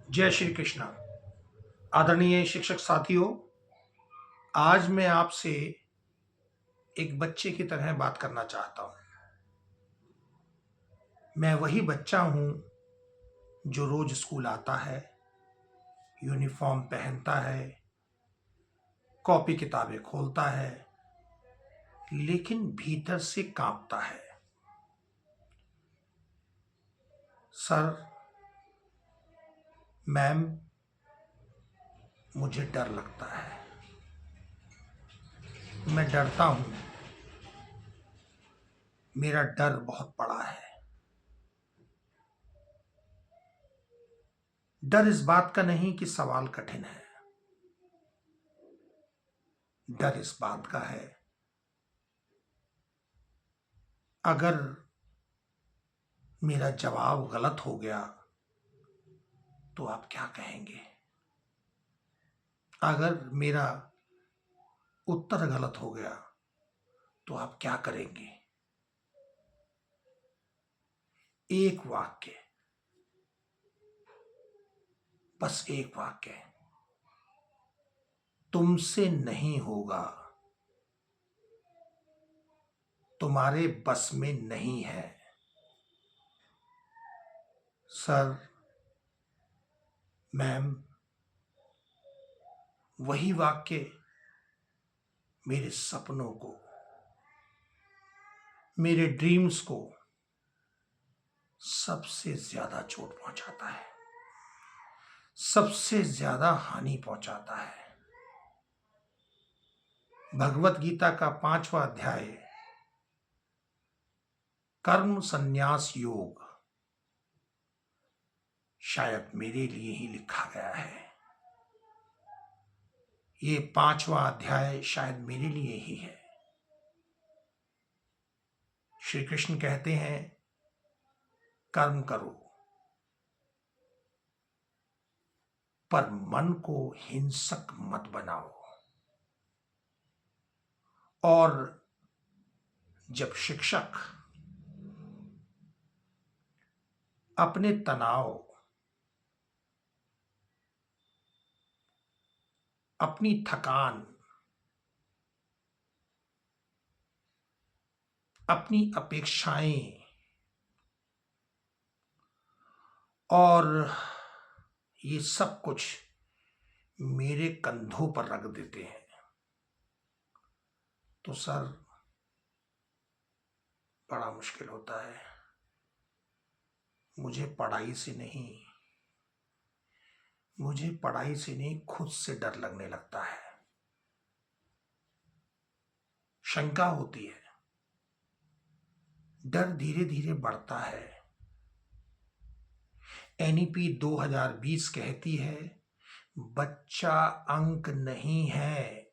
जय श्री कृष्णा। आदरणीय शिक्षक साथियों, आज मैं आपसे एक बच्चे की तरह बात करना चाहता हूं। मैं वही बच्चा हूं जो रोज स्कूल आता है, यूनिफॉर्म पहनता है, कॉपी किताबें खोलता है, लेकिन भीतर से कांपता है। सर, मैम, मुझे डर लगता है। मैं डरता हूं। मेरा डर बहुत बड़ा है। डर इस बात का नहीं कि सवाल कठिन है। डर इस बात का है, अगर मेरा जवाब गलत हो गया तो आप क्या कहेंगे? अगर मेरा उत्तर गलत हो गया तो आप क्या करेंगे? एक वाक्य, बस एक वाक्य। तुमसे नहीं होगा, तुम्हारे बस में नहीं है। सर, मैम, वही वाक्य मेरे सपनों को, मेरे ड्रीम्स को सबसे ज्यादा चोट पहुंचाता है, सबसे ज्यादा हानि पहुंचाता है। भगवत गीता का 5वां अध्याय कर्म संन्यास योग शायद मेरे लिए ही लिखा गया है। ये 5वां अध्याय शायद मेरे लिए ही है। श्री कृष्ण कहते हैं, कर्म करो पर मन को हिंसक मत बनाओ। और जब शिक्षक अपने तनाव, अपनी थकान, अपनी अपेक्षाएं और ये सब कुछ मेरे कंधों पर रख देते हैं, तो सर, बड़ा मुश्किल होता है। मुझे पढ़ाई से नहीं खुद से डर लगने लगता है। शंका होती है, डर धीरे धीरे बढ़ता है। एनईपी 2020 कहती है, बच्चा अंक नहीं है,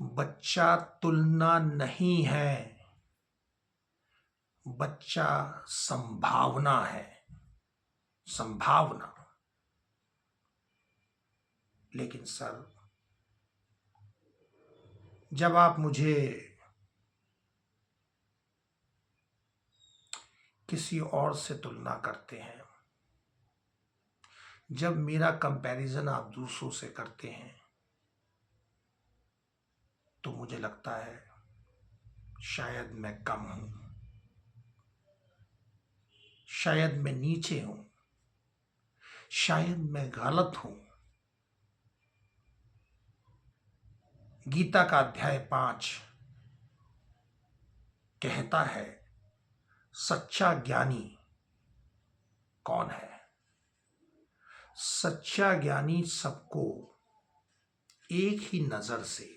बच्चा तुलना नहीं है, बच्चा संभावना है। संभावना। लेकिन सर, जब आप मुझे किसी और से तुलना करते हैं, जब मेरा कंपैरिजन आप दूसरों से करते हैं, तो मुझे लगता है शायद मैं कम हूं, शायद मैं नीचे हूं, शायद मैं गलत हूं। गीता का अध्याय 5 कहता है, सच्चा ज्ञानी कौन है? सच्चा ज्ञानी सबको एक ही नजर से,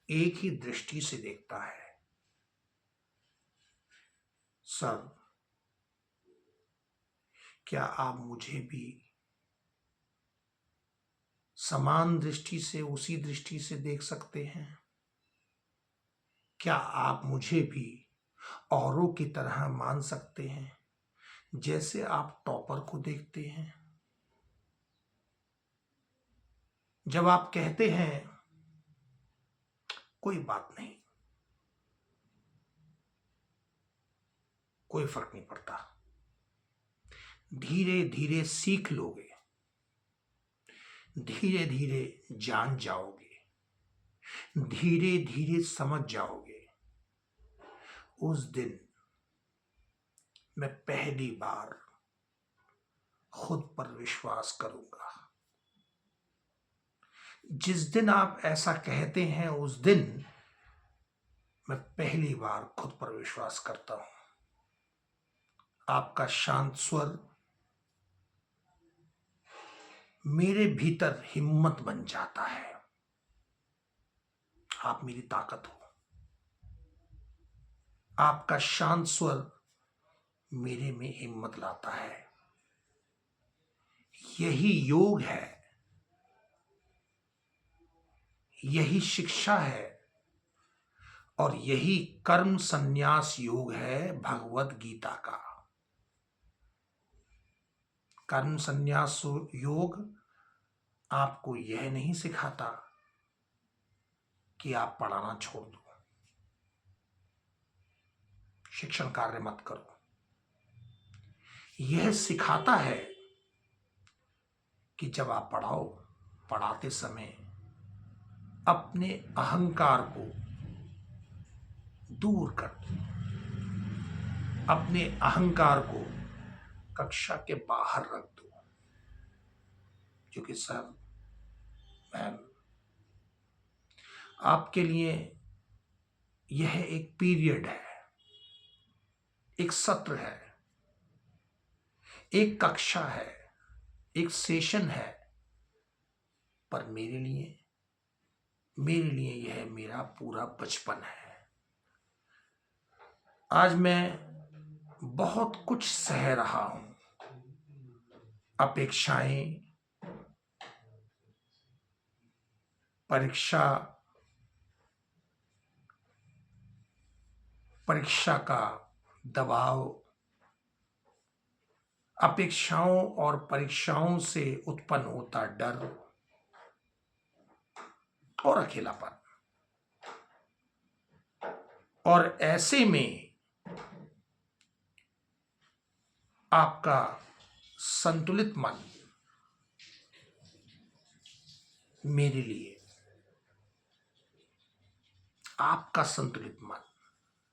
एक ही दृष्टि से देखता है। सर, क्या आप मुझे भी समान दृष्टि से, उसी दृष्टि से देख सकते हैं? क्या आप मुझे भी औरों की तरह मान सकते हैं, जैसे आप टॉपर को देखते हैं? जब आप कहते हैं कोई बात नहीं, कोई फर्क नहीं पड़ता, धीरे धीरे सीख लोगे, धीरे धीरे जान जाओगे, धीरे धीरे समझ जाओगे। उस दिन मैं पहली बार खुद पर विश्वास करूंगा। जिस दिन आप ऐसा कहते हैं उस दिन मैं पहली बार खुद पर विश्वास करता हूं। आपका शांत स्वर मेरे भीतर हिम्मत बन जाता है। आप मेरी ताकत हो। आपका शांत स्वर मेरे में हिम्मत लाता है। यही योग है, यही शिक्षा है और यही कर्म संन्यास योग है भगवत गीता का। कर्म संन्यास योग आपको यह नहीं सिखाता कि आप पढ़ाना छोड़ दो, शिक्षण कार्य मत करो। यह सिखाता है कि जब आप पढ़ाओ, पढ़ाते समय अपने अहंकार को दूर कर दो, अपने अहंकार को कक्षा के बाहर रख दो। क्योंकि सर, मैम, आपके लिए यह एक पीरियड है, एक सत्र है, एक कक्षा है, एक सेशन है, पर मेरे लिए यह मेरा पूरा बचपन है। आज मैं बहुत कुछ सह रहा हूं, अपेक्षाएं, परीक्षा का दबाव, अपेक्षाओं और परीक्षाओं से उत्पन्न होता डर और अकेलापन। और ऐसे में आपका संतुलित मन मेरे लिए, आपका संतुलित मन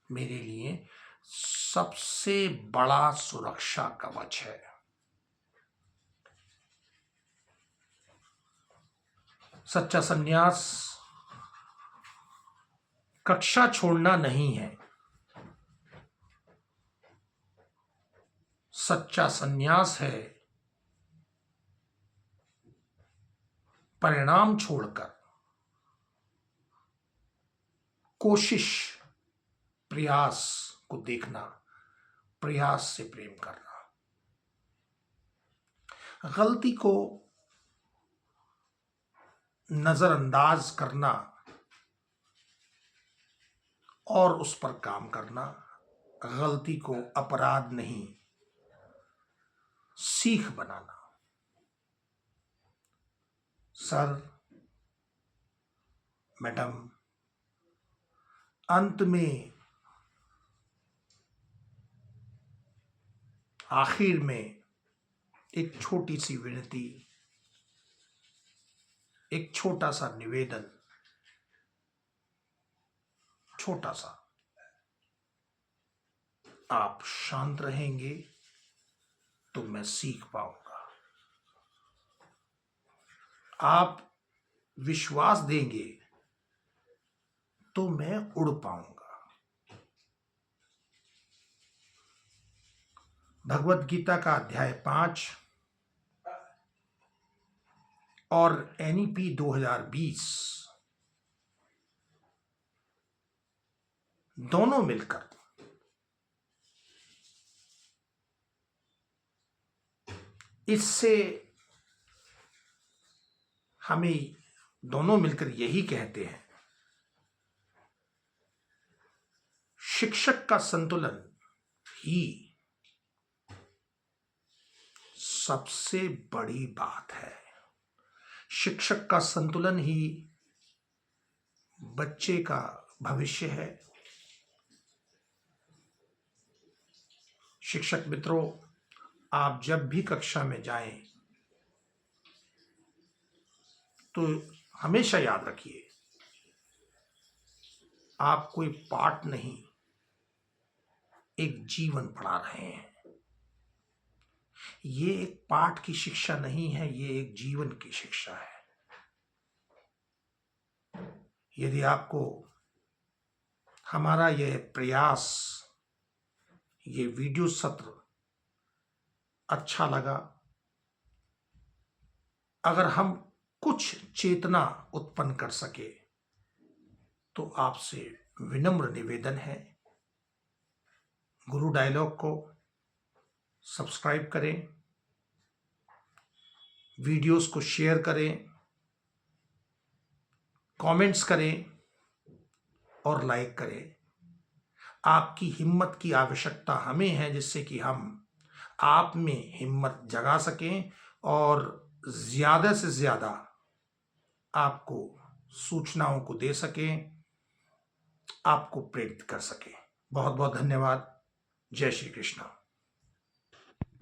मेरे लिए सबसे बड़ा सुरक्षा कवच है। सच्चा संन्यास कक्षा छोड़ना नहीं है। सच्चा संन्यास है परिणाम छोड़कर कोशिश, प्रयास को देखना, प्रयास से प्रेम करना, गलती को नजरअंदाज करना और उस पर काम करना, गलती को अपराध नहीं, सीख बनाना। सर, मैडम, अंत में, आखिर में एक छोटी सी विनती, एक छोटा सा निवेदन, छोटा सा। आप शांत रहेंगे तो मैं सीख पाऊंगा। आप विश्वास देंगे तो मैं उड़ पाऊंगा। भगवत गीता का अध्याय 5 और NEP 2020 दोनों मिलकर इससे हमें दोनों मिलकर यही कहते हैं, शिक्षक का संतुलन ही सबसे बड़ी बात है। शिक्षक का संतुलन ही बच्चे का भविष्य है। शिक्षक मित्रों, आप जब भी कक्षा में जाएं तो हमेशा याद रखिए, आप कोई पाठ नहीं, एक जीवन पढ़ा रहे हैं। ये एक पाठ की शिक्षा नहीं है, ये एक जीवन की शिक्षा है। यदि आपको हमारा यह प्रयास, ये वीडियो सत्र अच्छा लगा, अगर हम कुछ चेतना उत्पन्न कर सके, तो आपसे विनम्र निवेदन है, गुरु डायलॉग को सब्सक्राइब करें, वीडियोस को शेयर करें, कमेंट्स करें और लाइक करें। आपकी हिम्मत की आवश्यकता हमें है, जिससे कि हम आप में हिम्मत जगा सकें और ज़्यादा से ज़्यादा आपको सूचनाओं को दे सकें, आपको प्रेरित कर सकें। बहुत बहुत धन्यवाद। जय श्री कृष्ण।